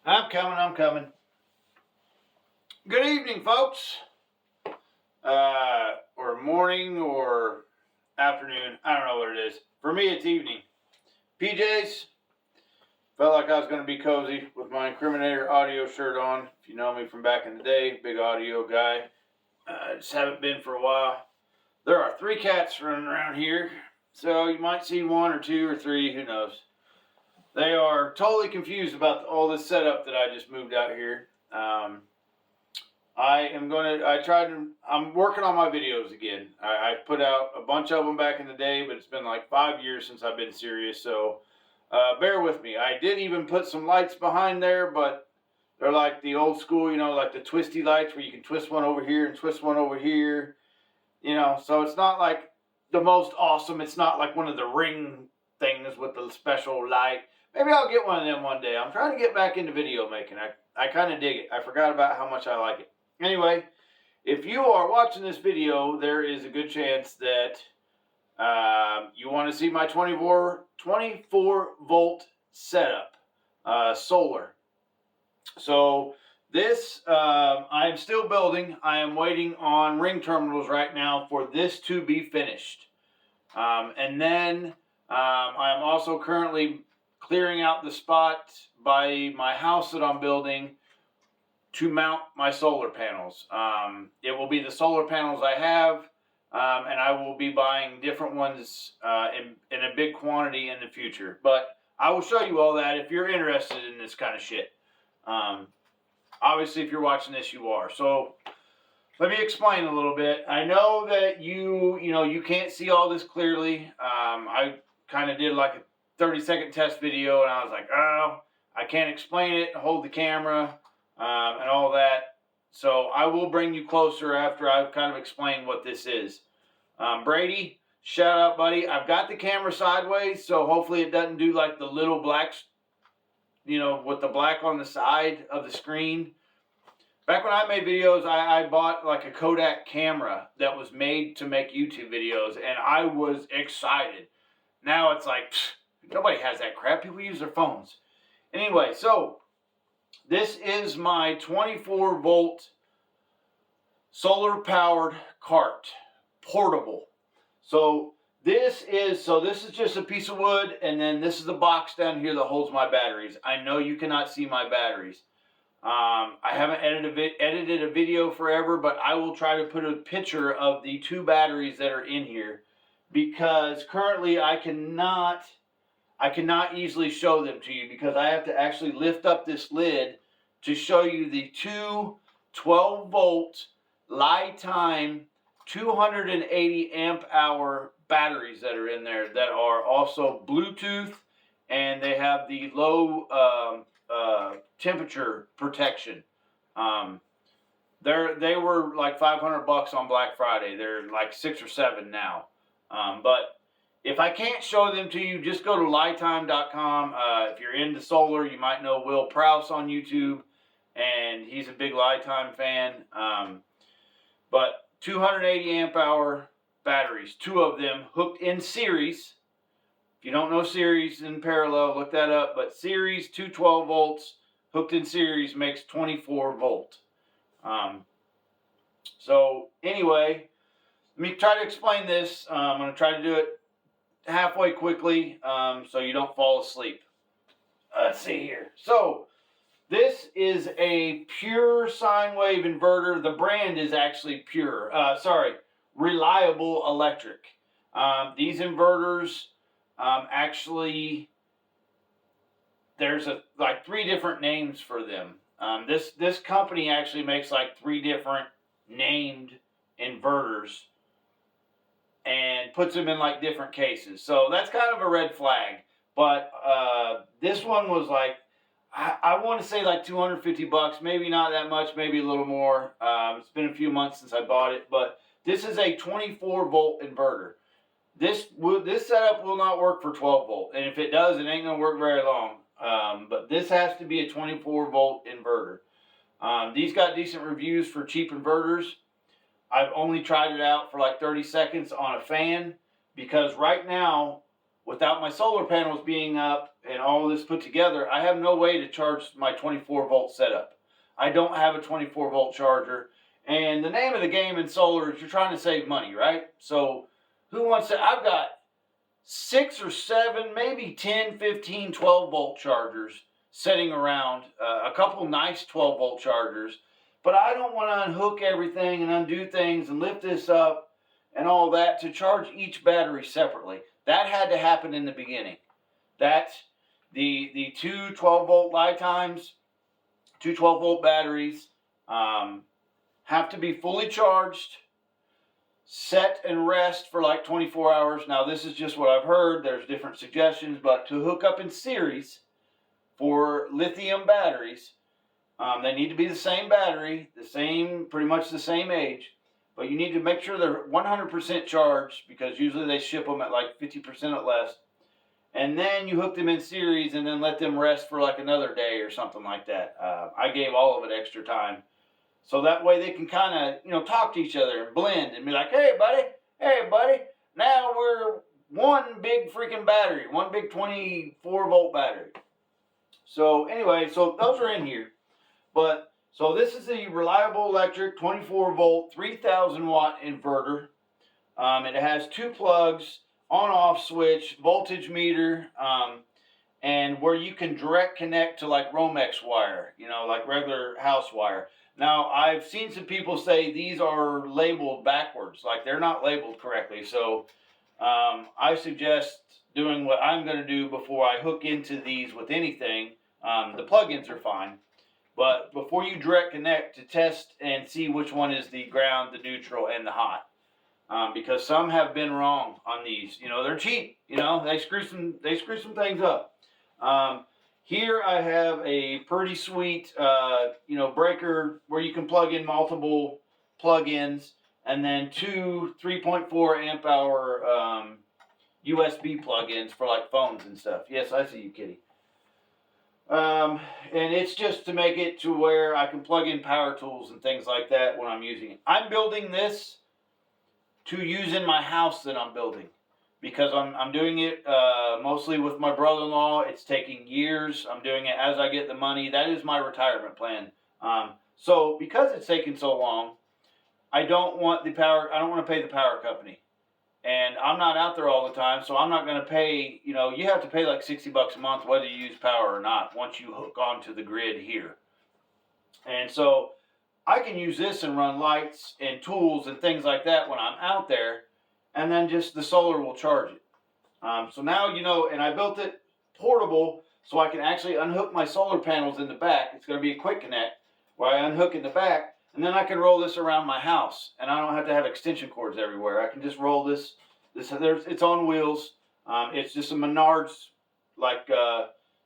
I'm coming. Good evening, folks. Or morning or afternoon. I don't know what it is. For me, it's evening. PJs. Felt like I was going to be cozy with my Incriminator audio shirt on. If you know me from back in the day, big audio guy. Just haven't been for a while. There are 3 cats running around here. So you might see 1 or 2 or 3, who knows. They are totally confused about all this setup that I just moved out here. I'm working on my videos again. I put out a bunch of them back in the day, but it's been like 5 years since I've been serious, so bear with me. I did even put some lights behind there, but they're like the old school, like the twisty lights where you can twist one over here and twist one over here, so it's not like the most awesome. It's not like one of the ring things with the special light. Maybe I'll get one of them one day. I'm trying to get back into video making. I kind of dig it. I forgot about how much I like it. Anyway, if you are watching this video, there is a good chance that you want to see my 24 volt setup, solar. So this, I'm still building. I am waiting on ring terminals right now for this to be finished. And then I am also currently clearing out the spot by my house that I'm building to mount my solar panels. It will be the solar panels I have, and I will be buying different ones in a big quantity in the future. But I will show you all that if you're interested in this kind of shit. Obviously, if you're watching this, you are. So let me explain a little bit. I know that you can't see all this clearly. I kind of did like a 30-second test video, and I was like, oh, I can't explain it, hold the camera, and all that. So I will bring you closer after I've kind of explained what this is. Brady, shout out, buddy. I've got the camera sideways, so hopefully it doesn't do like the little blacks, with the black on the side of the screen. Back when I made videos, I bought like a Kodak camera that was made to make YouTube videos, and I was excited. Now it's like, nobody has that crap. People use their phones. Anyway, so this is my 24 volt solar powered cart, portable. So this is just a piece of wood, and then this is the box down here that holds my batteries. I know you cannot see my batteries. I haven't edited a video forever, but I will try to put a picture of the 2 batteries that are in here, because currently I cannot easily show them to you, because I have to actually lift up this lid to show you the 2 12 volt lifetime 280 amp hour batteries that are in there, that are also Bluetooth, and they have the low temperature protection. They were like $500 on Black Friday. They're like 6 or 7 now. But if I can't show them to you, just go to lifetime.com. If you're into solar, you might know Will Prowse on YouTube, and he's a big Lifetime fan. But 280 amp hour batteries, 2 of them hooked in series. If you don't know series in parallel, look that up. But series, 212 volts, hooked in series makes 24 volt. So anyway, let me try to explain this. I'm going to try to do it halfway quickly, so you don't fall asleep. Let's see here. So this is a pure sine wave inverter. The brand is actually Reliable Electric. These inverters, actually, there's like 3 different names for them. This company actually makes like 3 different named inverters and puts them in like different cases. So that's kind of a red flag. But this one was like, I want to say like $250, maybe not that much, maybe a little more. It's been a few months since I bought it, but this is a 24 volt inverter. This setup will not work for 12 volt, and if it does, it ain't gonna work very long. But this has to be a 24 volt inverter. These got decent reviews for cheap inverters. I've only tried it out for like 30 seconds on a fan, because right now without my solar panels being up and all this put together, I have no way to charge my 24 volt setup. I don't have a 24 volt charger. And the name of the game in solar is you're trying to save money, right? So who wants to, I've got 6 or 7, maybe 10, 15, 12 volt chargers sitting around, a couple nice 12 volt chargers, but I don't want to unhook everything and undo things and lift this up and all that to charge each battery separately. That had to happen in the beginning. That the two 12 volt lifetimes, two 12 volt batteries have to be fully charged, set and rest for like 24 hours. Now this is just what I've heard. There's different suggestions, but to hook up in series for lithium batteries, they need to be the same battery, pretty much the same age, but you need to make sure they're 100% charged, because usually they ship them at like 50% at less. And then you hook them in series and then let them rest for like another day or something like that. I gave all of it extra time, so that way they can kind of, talk to each other and blend and be like, hey buddy, now we're one big freaking battery, one big 24 volt battery. So anyway, so those are in here. But so this is the Reliable Electric 24 volt 3000 watt inverter. It has 2 plugs, on-off switch, voltage meter, and where you can direct connect to like Romex wire, like regular house wire. Now, I've seen some people say these are labeled backwards, like they're not labeled correctly. So I suggest doing what I'm going to do before I hook into these with anything. The plugins are fine, but before you direct connect, to test and see which one is the ground, the neutral, and the hot. Because some have been wrong on these. They're cheap. They screw some things up. Here I have a pretty sweet, breaker where you can plug in multiple plug-ins, and then 2 3.4 amp hour USB plug-ins for like phones and stuff. Yes, I see you, kitty. And it's just to make it to where I can plug in power tools and things like that when I'm using it. I'm building this to use in my house that I'm building, because I'm doing it mostly with my brother-in-law. It's taking years. I'm doing it as I get the money. That is my retirement plan. So because it's taking so long, I don't want to pay the power company. And I'm not out there all the time, so I'm not going to pay, you have to pay like $60 a month whether you use power or not once you hook onto the grid here. And so I can use this and run lights and tools and things like that when I'm out there, and then just the solar will charge it. So now, and I built it portable so I can actually unhook my solar panels in the back. It's going to be a quick connect where I unhook in the back, and then I can roll this around my house, and I don't have to have extension cords everywhere. I can just roll this. It's on wheels. It's just a Menards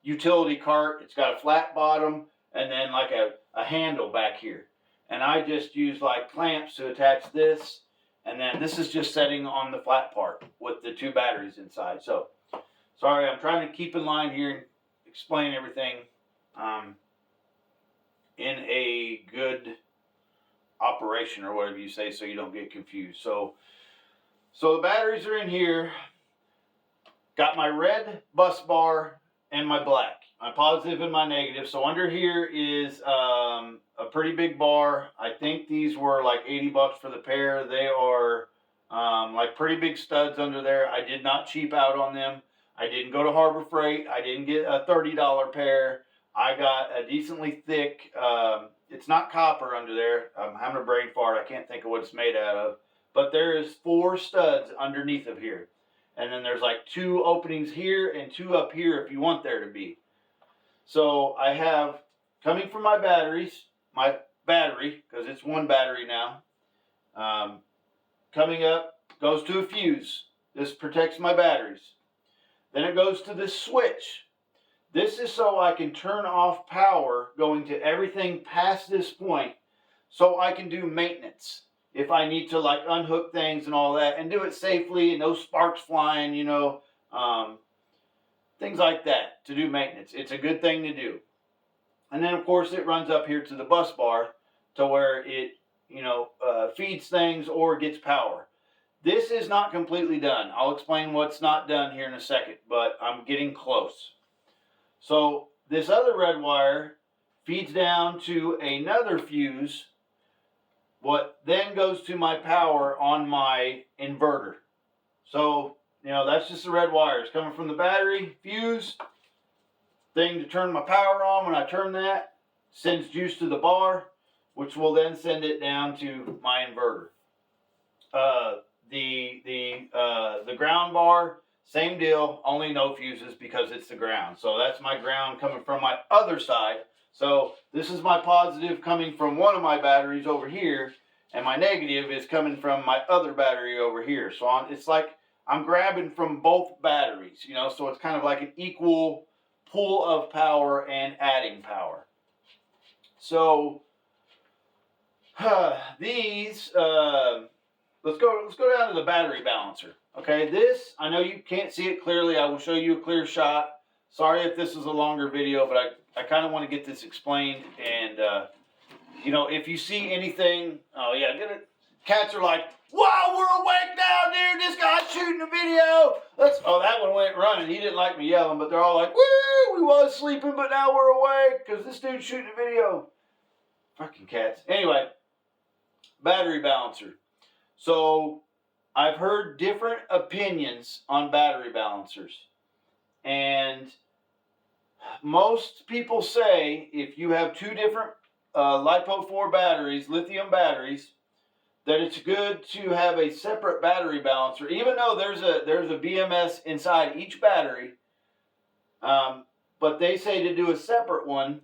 utility cart. It's got a flat bottom and then like a handle back here. And I just use like clamps to attach this, and then this is just setting on the flat part with the 2 batteries inside. So, sorry, I'm trying to keep in line here and explain everything in a good operation, or whatever you say, so you don't get confused. So the batteries are in here. Got my red bus bar and my black. My positive and my negative. So under here is a pretty big bar. I think these were like $80 for the pair. They are like pretty big studs under there. I did not cheap out on them. I didn't go to Harbor Freight. I didn't get a $30 pair. I got a decently thick, it's not copper under there. I'm having a brain fart. I can't think of what it's made out of. But there is 4 studs underneath of here. And then there's like 2 openings here and 2 up here if you want there to be. So I have, coming from my battery, because it's 1 battery now, coming up, goes to a fuse. This protects my batteries. Then it goes to this switch. This is so I can turn off power going to everything past this point, so I can do maintenance. If I need to like unhook things and all that, and do it safely and no sparks flying, things like that, to do maintenance. It's a good thing to do. And then of course it runs up here to the bus bar to where it, feeds things or gets power. this is not completely done. I'll explain what's not done here in a second, but I'm getting close. So this other red wire feeds down to another fuse, what then goes to my power on my inverter. So, that's just the red wires coming from the battery, fuse, thing to turn my power on. When I turn that, sends juice to the bar, which will then send it down to my inverter. The ground bar, same deal, only no fuses because it's the ground. So that's my ground coming from my other side. So this is my positive coming from one of my batteries over here, and my negative is coming from my other battery over here. So it's like I'm grabbing from both batteries, so it's kind of like an equal pool of power and adding power. So these, let's go down to the battery balancer. Okay, this, I know you can't see it clearly. I will show you a clear shot. Sorry if this is a longer video, but I kind of want to get this explained. And, if you see anything, oh yeah, cats are like, wow, we're awake now, dude. This guy's shooting a video. That one went running. He didn't like me yelling, but they're all like, woo, we was sleeping, but now we're awake because this dude's shooting a video. Fucking cats. Anyway, battery balancer. So I've heard different opinions on battery balancers. And most people say if you have two different LiPo4 batteries, lithium batteries, that it's good to have a separate battery balancer, even though there's a BMS inside each battery. But they say to do a separate one,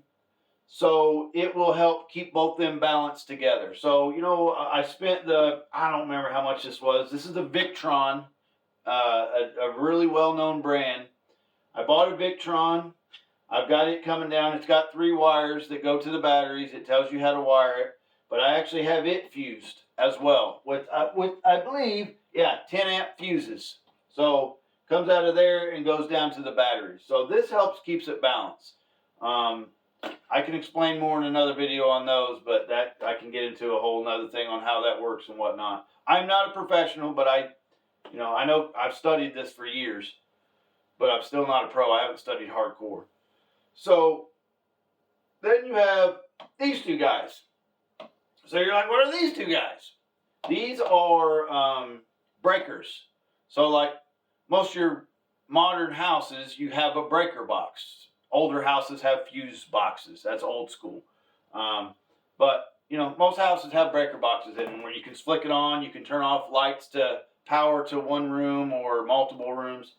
so it will help keep both them balanced together. So, I spent I don't remember how much this was. This is the Victron, a really well-known brand. I bought a Victron. I've got it coming down. It's got 3 wires that go to the batteries. It tells you how to wire it. But I actually have it fused as well with I believe, 10 amp fuses. So comes out of there and goes down to the batteries. So this keeps it balanced. I can explain more in another video on those, but that I can get into a whole nother thing on how that works and whatnot. I'm not a professional, but I know I've studied this for years, but I'm still not a pro. I haven't studied hardcore. So then you have these two guys. So you're like, what are these two guys? These are breakers. So like most of your modern houses, you have a breaker box. Older houses have fuse boxes. That's old school. But, most houses have breaker boxes in them where you can flick it on. You can turn off lights to power to one room or multiple rooms.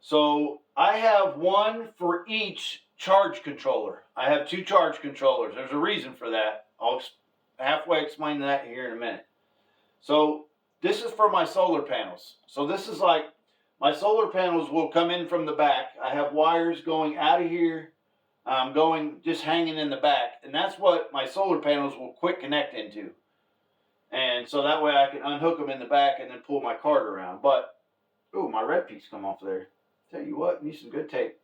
So I have one for each charge controller. I have 2 charge controllers. There's a reason for that. I'll halfway explain that here in a minute. So this is for my solar panels. So this is like, my solar panels will come in from the back. I have wires going out of here, just hanging in the back. And that's what my solar panels will quick connect into. And so that way I can unhook them in the back and then pull my card around. But, ooh, my red piece come off there. Tell you what, need some good tape.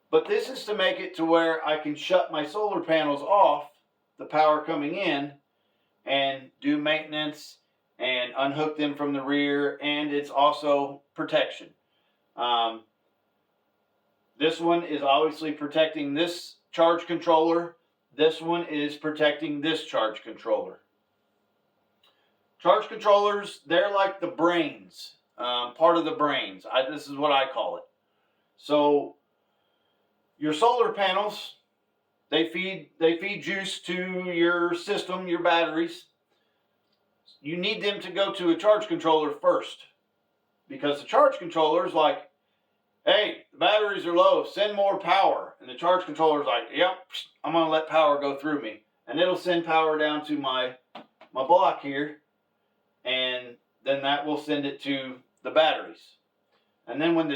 But this is to make it to where I can shut my solar panels off, the power coming in, and do maintenance and unhook them from the rear, and it's also protection. This one is obviously protecting this charge controller. This one is protecting this charge controller. Charge controllers, they're like the brains, part of the brains. This is what I call it. So your solar panels, they feed juice to your system, your batteries. You need them to go to a charge controller first, because the charge controller is like, hey, the batteries are low, send more power. And the charge controller is like, yep, I'm going to let power go through me. And it'll send power down to my block here, and then that will send it to the batteries. And then when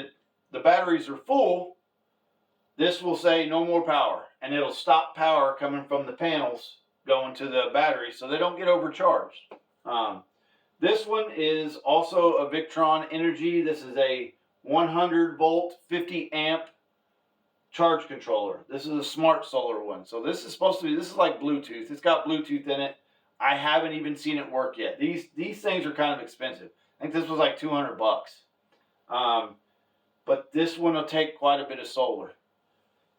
the batteries are full, this will say no more power, and it'll stop power coming from the panels going to the batteries so they don't get overcharged. This one is also a Victron Energy. This is a 100 volt, 50 amp charge controller. This is a smart solar one. So this is like Bluetooth. It's got Bluetooth in it. I haven't even seen it work yet. These things are kind of expensive. I think this was like $200. But this one will take quite a bit of solar.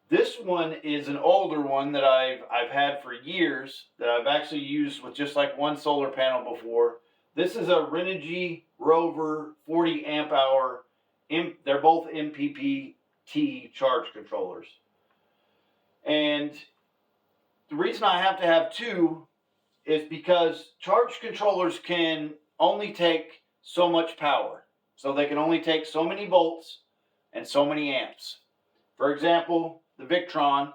This one is an older one that I've had for years, that I've actually used with just like one solar panel before. This is a Renogy Rover 40 amp hour. They're both MPPT charge controllers. And the reason I have to have two is because charge controllers can only take so much power. So they can only take so many volts and so many amps. For example, the Victron,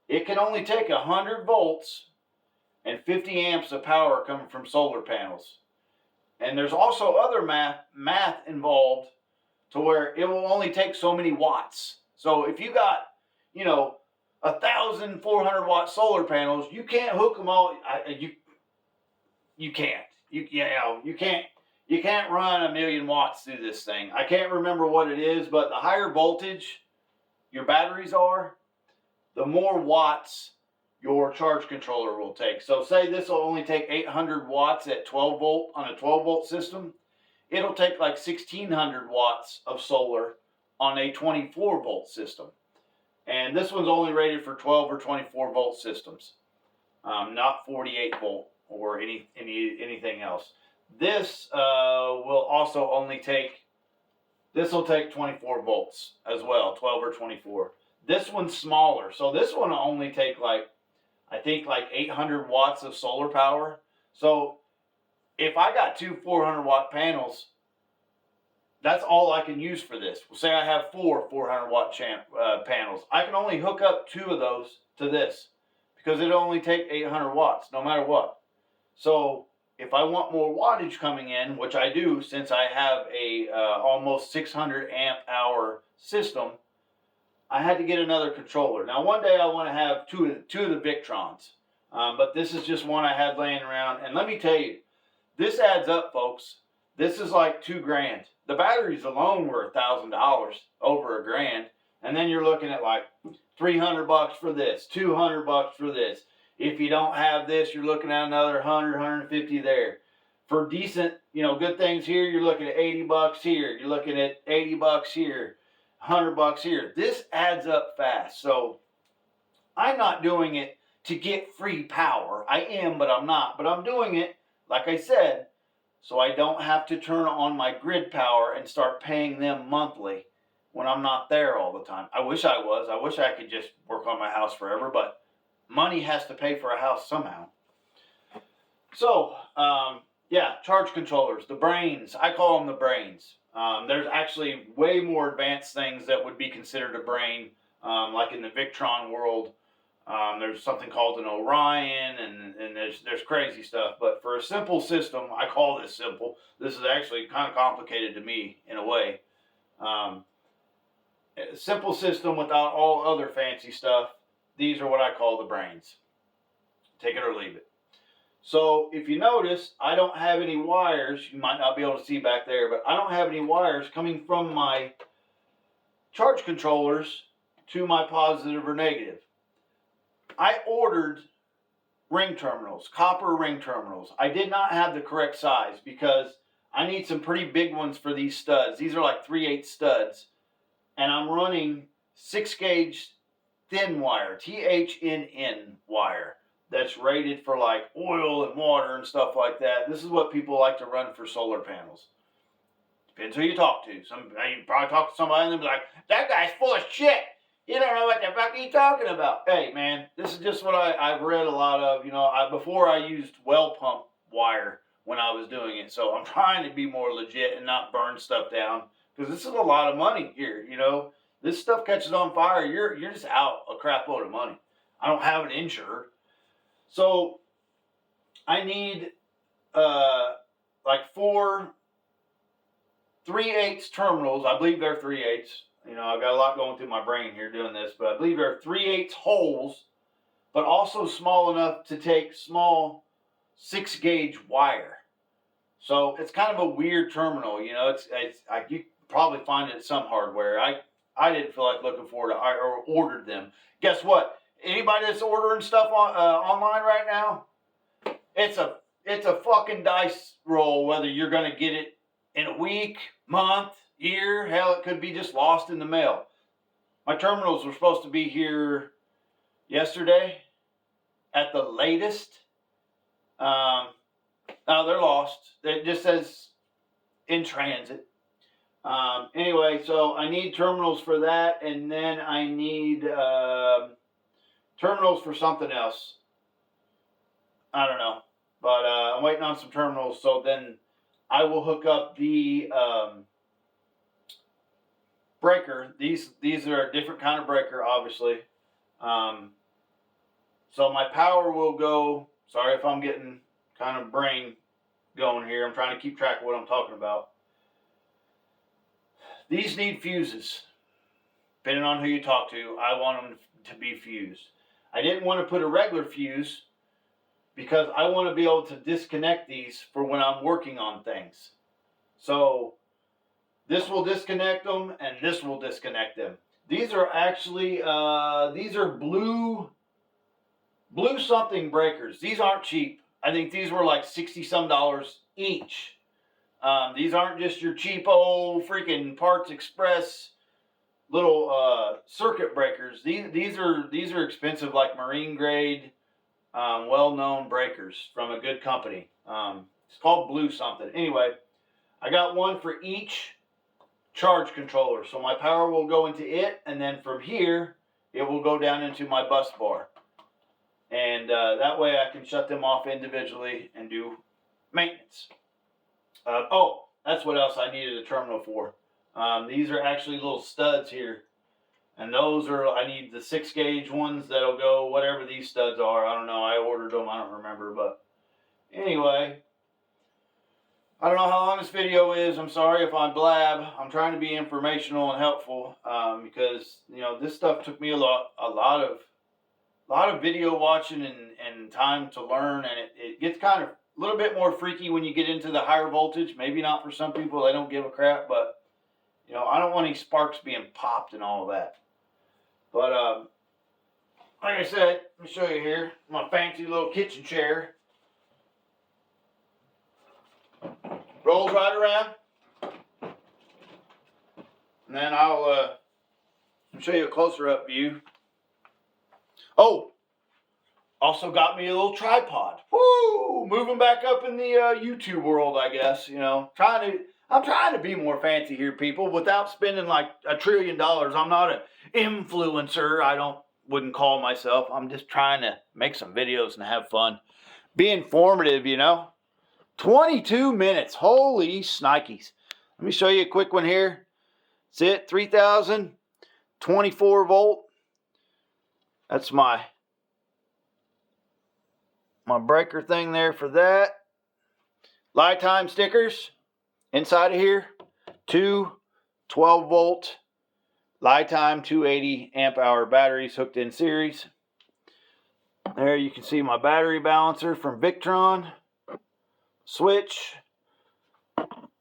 it can only take 100 volts and 50 amps of power coming from solar panels. And there's also other math involved to where it will only take so many watts. So if you got, 1,400 watt solar panels, you can't hook them all. You can't. You can't run 1,000,000 watts through this thing. I can't remember what it is, but the higher voltage your batteries are, the more watts your charge controller will take. So say this will only take 800 watts at 12 volt on a 12 volt system. It'll take like 1,600 watts of solar on a 24 volt system. And this one's only rated for 12 or 24 volt systems, not 48 volt or anything else. This will also only take, this will take 24 volts as well, 12 or 24. This one's smaller, so this one will only take I think 800 watts of solar power. So if I got two 400 watt panels, that's all I can use for this. Well, say I have four 400 watt panels. I can only hook up two of those to this because it'll only take 800 watts no matter what. So if I want more wattage coming in, which I do since I have a almost 600 amp hour system, I had to get another controller. Now one day I want to have two of the Victrons, but this is just one I had laying around. And let me tell you, this adds up, folks. This is like $2,000. The batteries alone were $1,000, over $1,000, and then you're looking at like $300 for this, $200 for this. If you don't have this, you're looking at another 100, 150 there. For decent, good things here, you're looking at $80 here. You're looking at $80 here, $100 here. This adds up fast. So I'm not doing it to get free power. I am, but I'm not. But I'm doing it, like I said, so I don't have to turn on my grid power and start paying them monthly when I'm not there all the time. I wish I was. I wish I could just work on my house forever, but money has to pay for a house somehow. So, charge controllers, the brains. I call them the brains. There's actually way more advanced things that would be considered a brain, like in the Victron world. There's something called an Orion, and there's crazy stuff. But for a simple system, I call this simple. This is actually kind of complicated to me in a way. A simple system without all other fancy stuff. These are what I call the brains. Take it or leave it. So if you notice, I don't have any wires. You might not be able to see back there, but I don't have any wires coming from my charge controllers to my positive or negative. I ordered ring terminals, copper ring terminals. I did not have the correct size because I need some pretty big ones for these studs. These are like 3/8 studs. And I'm running 6-gauge thin wire, THNN wire, that's rated for like oil and water and stuff like that. This is what people like to run for solar panels. Depends who you talk to. You probably talk to somebody and they'll be like, that guy's full of shit. You don't know what the fuck are you talking about. Hey, man, this is just what I've read a lot of. Before I used well pump wire when I was doing it. So I'm trying to be more legit and not burn stuff down. Because this is a lot of money here, This stuff catches on fire, you're just out a crap load of money. I don't have it insured. So I need like 4 3/8 terminals. I believe they're 3/8. I've got a lot going through my brain here doing this, but I believe they're 3/8 holes, but also small enough to take small 6-gauge wire. So it's kind of a weird terminal, you probably find it at some hardware. I didn't feel like looking for it. I ordered them. Guess what? Anybody that's ordering stuff online right now, it's a it's a fucking dice roll whether you're going to get it in a week, month, year. Hell, it could be just lost in the mail. My terminals were supposed to be here yesterday at the latest. No, they're lost. It just says in transit. Anyway, so I need terminals for that, and then I need terminals for something else. I don't know, but I'm waiting on some terminals, so then I will hook up the breaker. These are a different kind of breaker, obviously. So my power will go. Sorry if I'm getting kind of brain going here. I'm trying to keep track of what I'm talking about. These need fuses. Depending on who you talk to, I want them to be fused. I didn't want to put a regular fuse because I want to be able to disconnect these for when I'm working on things. So this will disconnect them and this will disconnect them. These are actually, these are blue something breakers. These aren't cheap. I think these were like $60 some each. These aren't just your cheapo freaking Parts Express little circuit breakers. These are expensive, like marine grade, well-known breakers from a good company. It's called Blue something. Anyway, I got one for each charge controller, so my power will go into it, and then from here it will go down into my bus bar, and that way I can shut them off individually and do maintenance. Oh, that's what else I needed a terminal for. These are actually little studs here. And those are, I need the 6 gauge ones that'll go, whatever these studs are. I don't know. I ordered them. I don't remember. But anyway, I don't know how long this video is. I'm sorry if I blab. I'm trying to be informational and helpful because, you know, this stuff took me a lot of video watching and time to learn. And it gets kind of a little bit more freaky when you get into the higher voltage. Maybe not for some people. They don't give a crap. But, you know, I don't want any sparks being popped and all of that. But, like I said, let me show you here. My fancy little kitchen chair. Rolls right around. And then I'll show you a closer up view. Oh, also got me a little tripod. Woo! Moving back up in the YouTube world, I guess. You know, I'm trying to be more fancy here, people, without spending like $1 trillion. I'm not an influencer. Wouldn't call myself. I'm just trying to make some videos and have fun. Be informative, you know. 22 minutes. Holy snikes. Let me show you a quick one here. That's it. 3,000, 24 volt. That's my breaker thing there for that. Lifetime stickers inside of here. 2 12 volt Lifetime 280 amp hour batteries hooked in series. There you can see my battery balancer from Victron. Switch.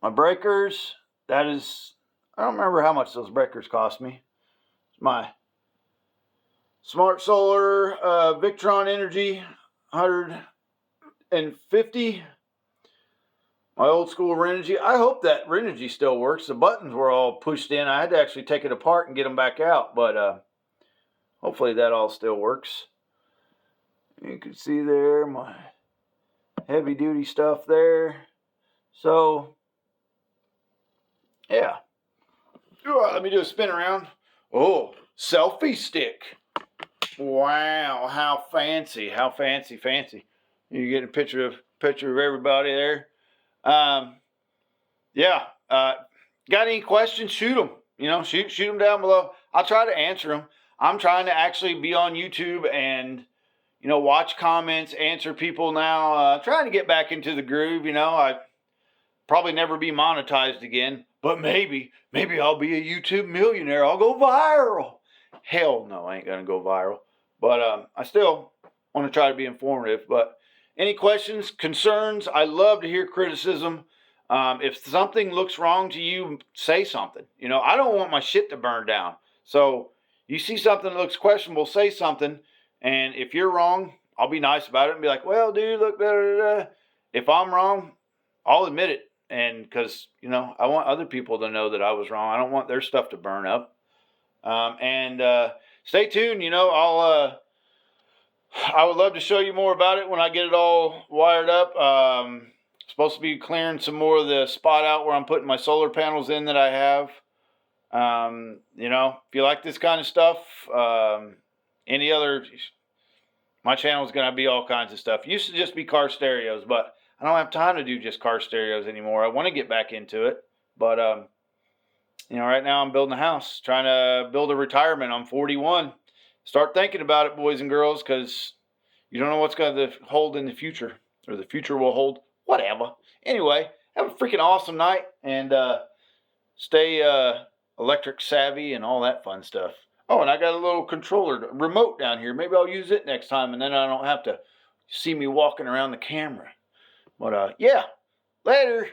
My breakers. That is, I don't remember how much those breakers cost me. It's my Smart Solar Victron Energy 150. My old school Renogy. I hope that Renogy still works. The buttons were all pushed in. I had to actually take it apart and get them back out. But hopefully that all still works. You can see there my heavy duty stuff there. So, yeah. Let me do a spin around. Oh, selfie stick. Wow, how fancy. How fancy. You get a picture of everybody there. Yeah. Got any questions? Shoot them. You know, shoot them down below. I'll try to answer them. I'm trying to actually be on YouTube and, you know, watch comments, answer people now. Trying to get back into the groove. You know, I probably never be monetized again, but maybe I'll be a YouTube millionaire. I'll go viral. Hell no, I ain't gonna go viral. But I still want to try to be informative. But any questions, concerns? I love to hear criticism. If something looks wrong to you, say something. You know, I don't want my shit to burn down. So you see something that looks questionable, say something. And if you're wrong, I'll be nice about it and be like, well, dude, look, da, da, da. if I'm wrong, I'll admit it. And because, you know, I want other people to know that I was wrong. I don't want their stuff to burn up. Stay tuned. You know, I would love to show you more about it when I get it all wired up. Supposed to be clearing some more of the spot out where I'm putting my solar panels in that I have. You know, if you like this kind of stuff, any other, my channel is going to be all kinds of stuff. Used to just be car stereos, but I don't have time to do just car stereos anymore. I want to get back into it, but you know, right now I'm building a house, trying to build a retirement. I'm 41. Start thinking about it, boys and girls, because you don't know what's going to hold in the future, or the future will hold. Whatever. Anyway, have a freaking awesome night, and stay electric savvy and all that fun stuff. Oh, and I got a little controller remote down here. Maybe I'll use it next time, and then I don't have to see me walking around the camera. But yeah, later.